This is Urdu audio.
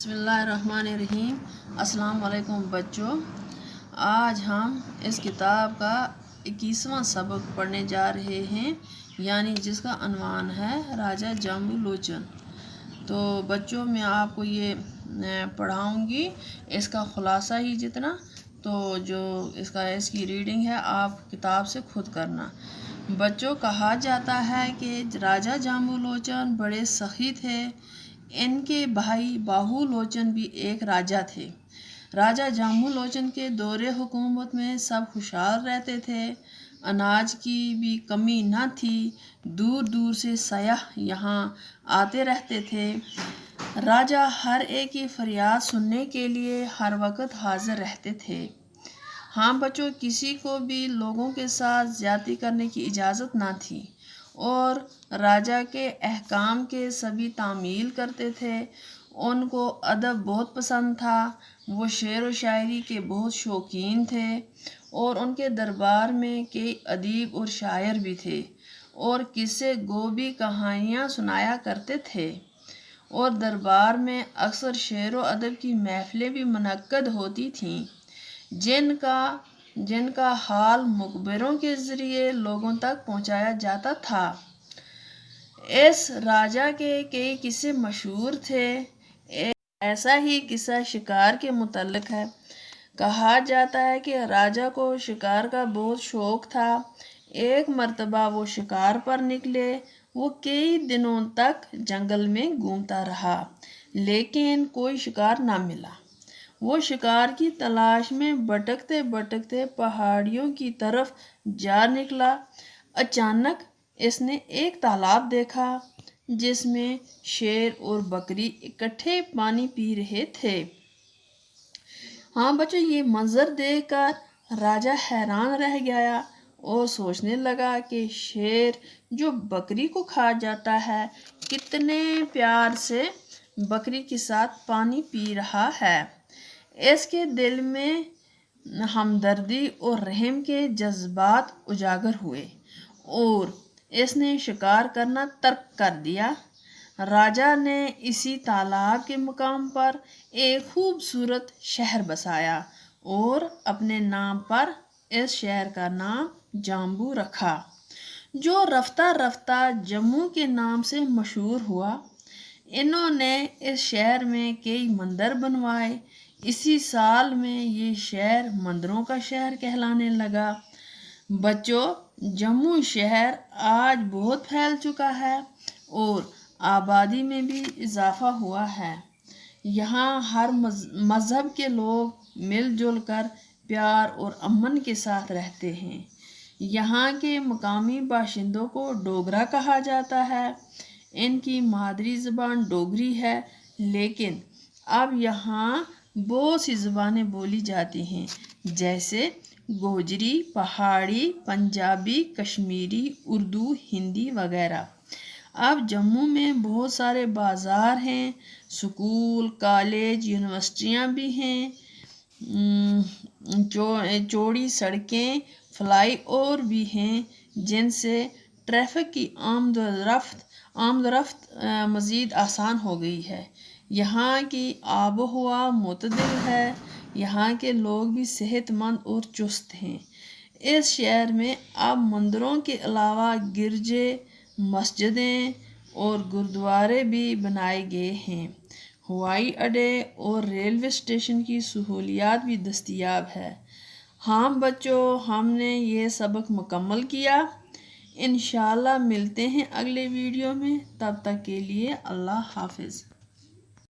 بسم اللہ الرحمن الرحیم۔ السلام علیکم بچوں، آج ہم اس کتاب کا 21واں سبق پڑھنے جا رہے ہیں، یعنی جس کا عنوان ہے راجہ جامبو لوچن۔ تو بچوں میں آپ کو یہ پڑھاؤں گی اس کا خلاصہ ہی جتنا، تو جو اس کی ریڈنگ ہے آپ کتاب سے خود کرنا۔ بچوں، کہا جاتا ہے کہ راجہ جامبو لوچن بڑے سخی تھے۔ ان کے بھائی باہو لوچن بھی ایک راجہ تھے۔ راجہ جامبو لوچن کے دور حکومت میں سب خوشحال رہتے تھے، اناج کی بھی کمی نہ تھی، دور دور سے سیاح یہاں آتے رہتے تھے۔ راجہ ہر ایک کی فریاد سننے کے لیے ہر وقت حاضر رہتے تھے۔ ہاں بچوں، کسی کو بھی لوگوں کے ساتھ زیادتی کرنے کی اجازت نہ تھی، اور راجہ کے احکام کے سبھی تعمیل کرتے تھے۔ ان کو ادب بہت پسند تھا، وہ شعر و شاعری کے بہت شوقین تھے، اور ان کے دربار میں کئی ادیب اور شاعر بھی تھے، اور قصے گو بھی کہانیاں سنایا کرتے تھے، اور دربار میں اکثر شعر و ادب کی محفلیں بھی منعقد ہوتی تھیں، جن کا حال مخبروں کے ذریعے لوگوں تک پہنچایا جاتا تھا۔ اس راجہ کے کئی قصے مشہور تھے۔ ایسا ہی قصہ شکار کے متعلق ہے۔ کہا جاتا ہے کہ راجہ کو شکار کا بہت شوق تھا۔ ایک مرتبہ وہ شکار پر نکلے۔ وہ کئی دنوں تک جنگل میں گھومتا رہا، لیکن کوئی شکار نہ ملا۔ وہ شکار کی تلاش میں بھٹکتے بھٹکتے پہاڑیوں کی طرف جا نکلا۔ اچانک اس نے ایک تالاب دیکھا جس میں شیر اور بکری اکٹھے پانی پی رہے تھے۔ ہاں بچوں، یہ منظر دیکھ کر راجہ حیران رہ گیا اور سوچنے لگا کہ شیر جو بکری کو کھا جاتا ہے، کتنے پیار سے بکری کے ساتھ پانی پی رہا ہے۔ اس کے دل میں ہمدردی اور رحم کے جذبات اجاگر ہوئے، اور اس نے شکار کرنا ترک کر دیا۔ راجہ نے اسی تالاب کے مقام پر ایک خوبصورت شہر بسایا، اور اپنے نام پر اس شہر کا نام جامبو رکھا، جو رفتہ رفتہ جموں کے نام سے مشہور ہوا۔ انہوں نے اس شہر میں کئی مندر بنوائے۔ اسی سال میں یہ شہر مندروں کا شہر کہلانے لگا۔ بچوں، جموں شہر آج بہت پھیل چکا ہے، اور آبادی میں بھی اضافہ ہوا ہے۔ یہاں ہر مذہب کے لوگ مل جل کر پیار اور امن کے ساتھ رہتے ہیں۔ یہاں کے مقامی باشندوں کو ڈوگرا کہا جاتا ہے۔ ان کی مادری زبان ڈوگری ہے، لیکن اب یہاں بہت سی زبانیں بولی جاتی ہیں، جیسے گوجری، پہاڑی، پنجابی، کشمیری، اردو، ہندی وغیرہ۔ اب جموں میں بہت سارے بازار ہیں، سکول، کالج، یونیورسٹیاں بھی ہیں، چوڑی سڑکیں، فلائی اوور بھی ہیں، جن سے ٹریفک کی آمد و رفت مزید آسان ہو گئی ہے۔ یہاں کی آب و ہوا معتدل ہے۔ یہاں کے لوگ بھی صحت مند اور چست ہیں۔ اس شہر میں اب مندروں کے علاوہ گرجے، مسجدیں اور گرودوارے بھی بنائے گئے ہیں۔ ہوائی اڈے اور ریلوے اسٹیشن کی سہولیات بھی دستیاب ہے۔ ہاں بچوں، ہم نے یہ سبق مکمل کیا۔ انشاءاللہ ملتے ہیں اگلے ویڈیو میں، تب تک کے لیے اللہ حافظ۔